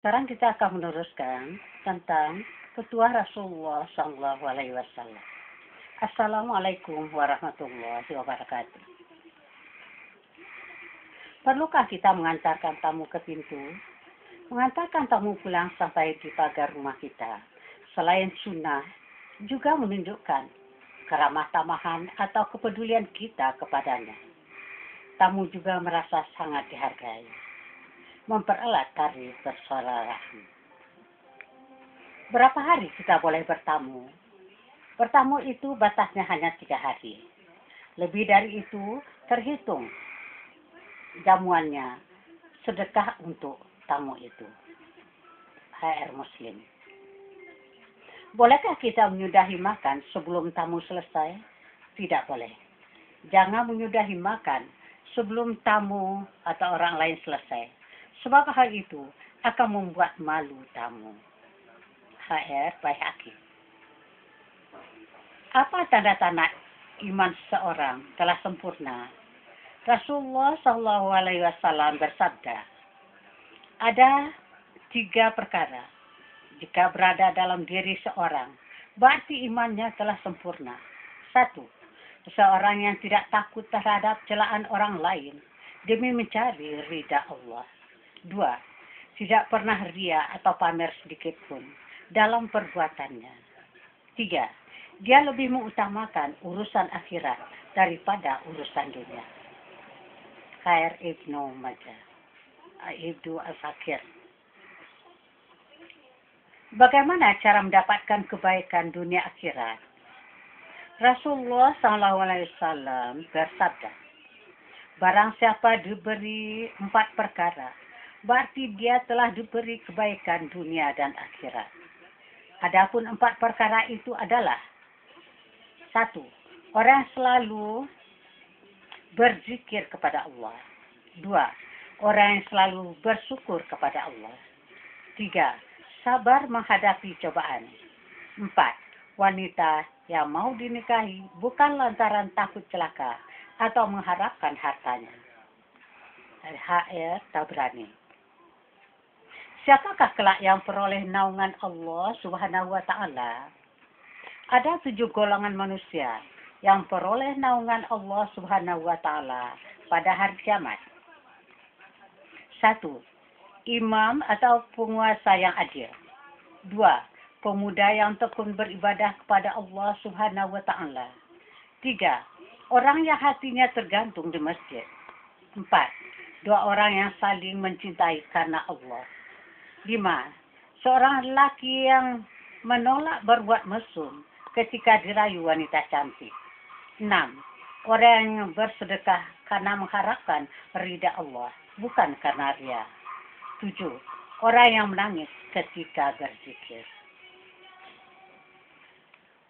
Sekarang kita akan meneruskan tentang petua Rasulullah Shallallahu Alaihi Wasallam. Assalamualaikum warahmatullahi wabarakatuh. Perlukah kita mengantarkan tamu ke pintu? Mengantarkan tamu pulang sampai di pagar rumah kita. Selain sunnah, juga menunjukkan keramah tamahan atau kepedulian kita kepadanya. Tamu juga merasa sangat dihargai. Mempererat tali bersilaturahmi. Berapa hari kita boleh bertamu? Bertamu itu batasnya hanya 3 hari. Lebih dari itu terhitung jamuannya sedekah untuk tamu itu. HR Muslim. Bolehkah kita menyudahi makan sebelum tamu selesai? Tidak boleh. Jangan menyudahi makan sebelum tamu atau orang lain selesai. Sebab hal itu akan membuat malu tamu. HR Baihaqi. Apa tanda-tanda iman seseorang telah sempurna? Rasulullah Shallallahu Alaihi Wasallam bersabda, ada 3 perkara. Jika berada dalam diri seorang, berarti imannya telah sempurna. 1. Seseorang yang tidak takut terhadap celaan orang lain demi mencari ridha Allah. 2. Tidak pernah ria atau pamer sedikit pun dalam perbuatannya. 3. Dia lebih mengutamakan urusan akhirat daripada urusan dunia. Khair Ibnu Majah, Ibnu Al-Fakir. Bagaimana cara mendapatkan kebaikan dunia akhirat? Rasulullah SAW bersabda, barang siapa diberi 4 perkara, berarti dia telah diberi kebaikan dunia dan akhirat. Adapun 4 perkara itu adalah 1. Orang selalu berzikir kepada Allah. 2. Orang yang selalu bersyukur kepada Allah. 3. Sabar menghadapi cobaan. 4. Wanita yang mau dinikahi bukan lantaran takut celaka atau mengharapkan hartanya. HR Tabrani. Siapakah kelak yang peroleh naungan Allah Subhanahu wa Ta'ala? Ada 7 golongan manusia yang peroleh naungan Allah Subhanahu wa Ta'ala pada hari kiamat. 1. Imam atau penguasa yang adil. 2. Pemuda yang tekun beribadah kepada Allah Subhanahu wa Ta'ala. 3. Orang yang hatinya tergantung di masjid. 4. 2 orang yang saling mencintai karena Allah. 5. Seorang lelaki yang menolak berbuat mesum ketika dirayu wanita cantik. 6. Orang yang bersedekah karena mengharapkan ridha Allah, bukan karena ria. 7. Orang yang menangis ketika berzikir.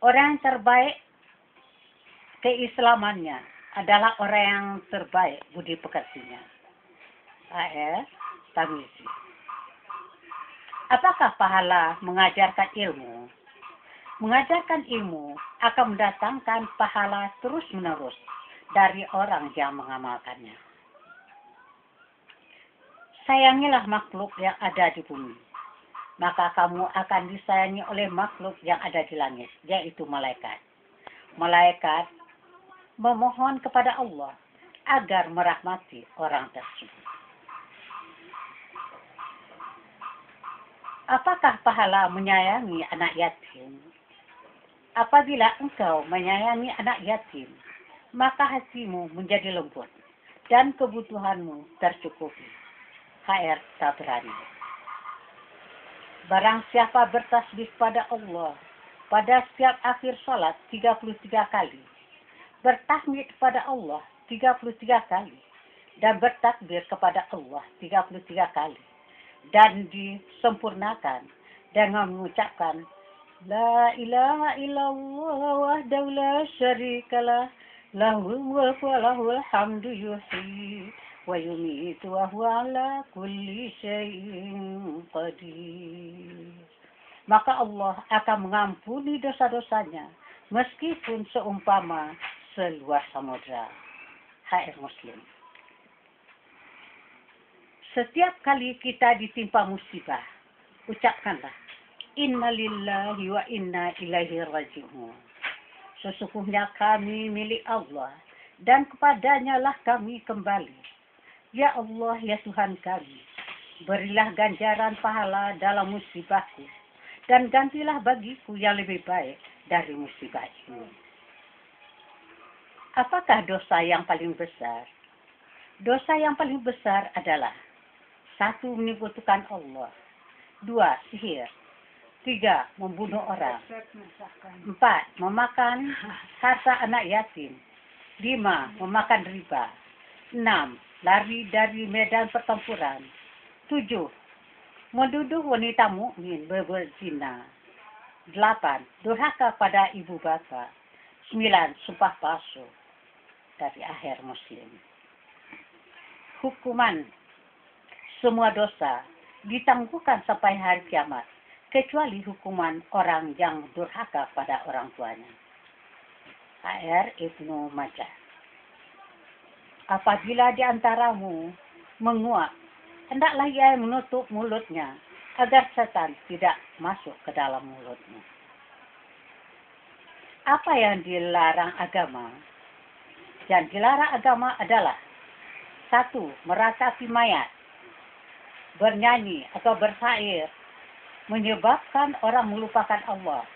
Orang yang terbaik keislamannya adalah orang yang terbaik budi pekertinya. HR Tamizi. Apakah pahala mengajarkan ilmu? Mengajarkan ilmu akan mendatangkan pahala terus-menerus dari orang yang mengamalkannya. Sayangilah makhluk yang ada di bumi, maka kamu akan disayangi oleh makhluk yang ada di langit, yaitu malaikat. Malaikat memohon kepada Allah agar merahmati orang tersebut. Apakah pahala menyayangi anak yatim? Apabila engkau menyayangi anak yatim, maka hatimu menjadi lembut dan kebutuhanmu tercukupi. HR Tabrani. Barang siapa bertasbih pada Allah pada setiap akhir salat 33 kali, bertahmid kepada Allah 33 kali, dan bertakbir kepada Allah 33 kali, dan disempurnakan dengan mengucapkan La ilaha illallah wahdahu la syarikalah lahul mulku wa lahul hamdu yuhyi wa yumiitu wa huwa ala kulli syai'in qadir. Maka Allah akan mengampuni dosa-dosanya meskipun seumpama seluas samudra. HR Muslim. Setiap kali kita ditimpa musibah, ucapkanlah, Inna lillahi wa inna ilaihi raji'un. Sesungguhnya kami milik Allah dan kepadanya lah kami kembali. Ya Allah, ya Tuhan kami, berilah ganjaran pahala dalam musibahku dan gantilah bagiku yang lebih baik dari musibah ini. Apakah dosa yang paling besar? Dosa yang paling besar adalah 1. Menyekutukan Allah, 2. Sihir, 3. Membunuh orang, 4. Memakan harta anak yatim, 5. Memakan riba, 6. Lari dari medan pertempuran, 7. Menuduh wanita mukmin berzina, 8. Durhaka pada ibu bapa, 9. Sumpah palsu. Dari akhir Muslim. Hukuman semua dosa ditangguhkan sampai hari kiamat, kecuali hukuman orang yang durhaka pada orang tuanya. A.R. Ibnu Majah. Apabila di antaramu menguap, hendaklah ia menutup mulutnya, agar setan tidak masuk ke dalam mulutnya. Apa yang dilarang agama? Yang dilarang agama adalah 1. Meratapi mayat, bernyanyi atau bersair, menyebabkan orang melupakan Allah,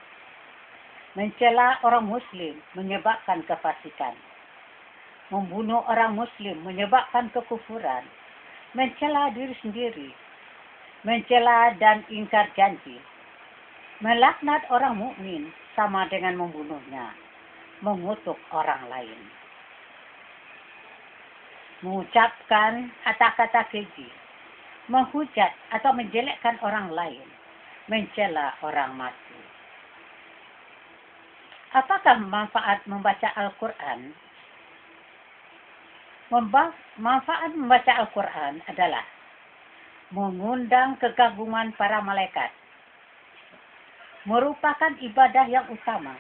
mencela orang muslim, menyebabkan kefasikan, membunuh orang muslim, menyebabkan kekufuran, mencela diri sendiri, mencela dan ingkar janji, melaknat orang mukmin sama dengan membunuhnya, mengutuk orang lain, mengucapkan kata-kata keji, menghujat atau menjelekkan orang lain, mencela orang mati. Apakah manfaat membaca Al-Quran? Manfaat membaca Al-Quran adalah mengundang kekaguman para malaikat, merupakan ibadah yang utama,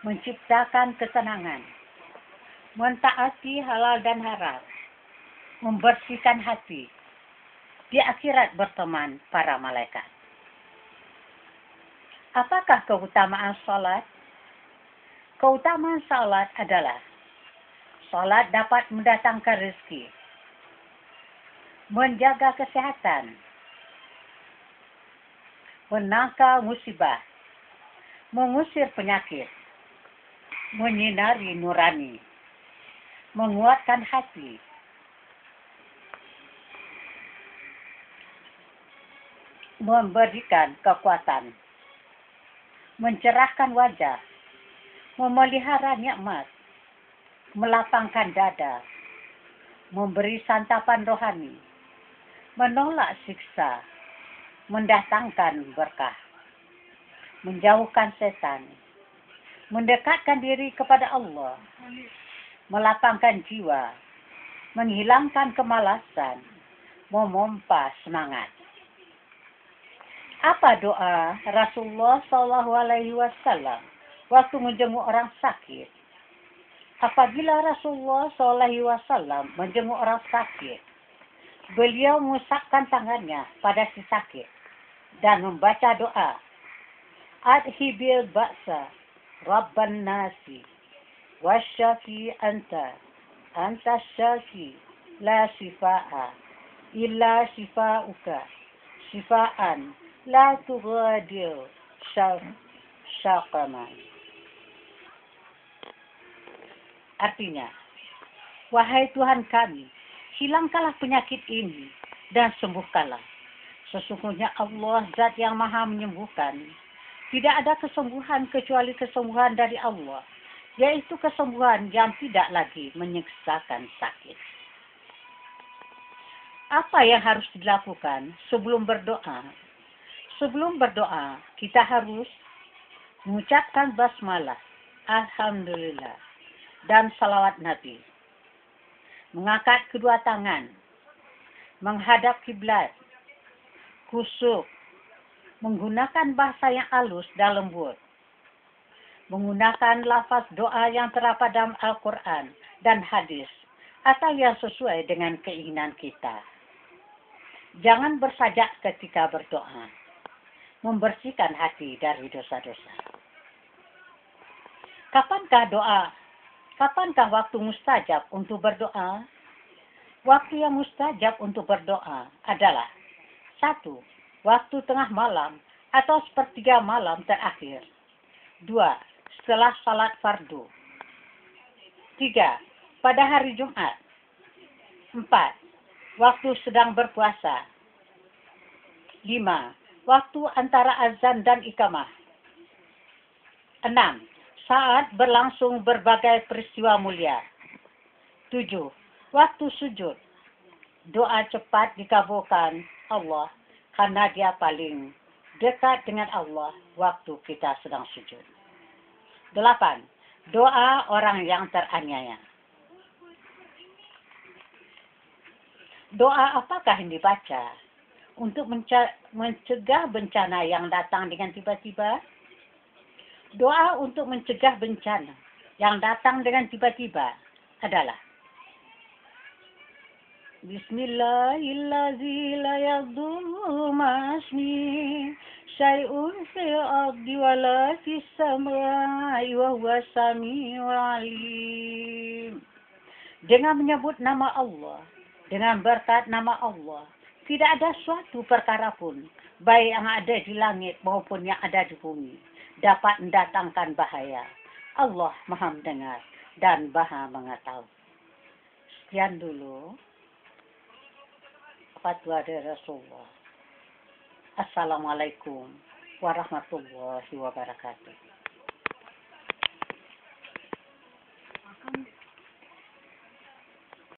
menciptakan ketenangan, mentaati halal dan haram, membersihkan hati, di akhirat berteman para malaikat. Apakah keutamaan salat? Keutamaan salat adalah salat dapat mendatangkan rezeki, menjaga kesehatan, menangkal musibah, mengusir penyakit, menyinari nurani, menguatkan hati, memberikan kekuatan, mencerahkan wajah, memelihara nikmat, melapangkan dada, memberi santapan rohani, menolak siksa, mendatangkan berkah, menjauhkan setan, mendekatkan diri kepada Allah, melapangkan jiwa, menghilangkan kemalasan, memompa semangat. Apa doa Rasulullah SAW waktu menjenguk orang sakit? Apabila Rasulullah SAW menjenguk orang sakit, beliau mengusapkan tangannya pada si sakit dan membaca doa, Adhibil ba'sa, Rabban nasi, wasyafi anta syafi, la shifa'a, illa shifa'uka, shifa'an, la tughadir syaqaman. Artinya, wahai Tuhan kami, hilangkanlah penyakit ini dan sembuhkanlah. Sesungguhnya Allah Zat yang Maha Menyembuhkan. Tidak ada kesembuhan kecuali kesembuhan dari Allah, yaitu kesembuhan yang tidak lagi menyiksakan sakit. Apa yang harus dilakukan sebelum berdoa? Sebelum berdoa, kita harus mengucapkan basmalah, Alhamdulillah, dan salawat Nabi. Mengangkat kedua tangan, menghadap kiblat, khusyuk, menggunakan bahasa yang halus dan lembut, menggunakan lafaz doa yang terdapat dalam Al-Quran dan hadis, atau yang sesuai dengan keinginan kita. Jangan bersajak ketika berdoa. Membersihkan hati dari dosa-dosa. Kapankah waktu mustajab untuk berdoa? Waktu yang mustajab untuk berdoa adalah 1. Waktu tengah malam atau sepertiga malam terakhir. 2. Setelah salat fardu. 3. Pada hari Jumat. 4. Waktu sedang berpuasa. 5. Waktu antara azan dan iqamah. 6. Saat berlangsung berbagai peristiwa mulia. 7. Waktu sujud. Doa cepat dikabulkan Allah karena dia paling dekat dengan Allah waktu kita sedang sujud. 8. Doa orang yang teraniaya. Doa apakah yang dibaca untuk mencegah bencana yang datang dengan tiba-tiba? Doa untuk mencegah bencana yang datang dengan tiba-tiba adalah Bismillahirrahmanirrahim la yadurru ma'asmi syai'un fil ardi wala fis samai wa huwas samiul alim. Dengan menyebut nama Allah, dengan berkat nama Allah, tidak ada suatu perkara pun, baik yang ada di langit maupun yang ada di bumi, dapat mendatangkan bahaya. Allah Maha mendengar dan Maha mengetahui. Sekian dulu fatwa dari Rasulullah. Assalamualaikum warahmatullahi wabarakatuh.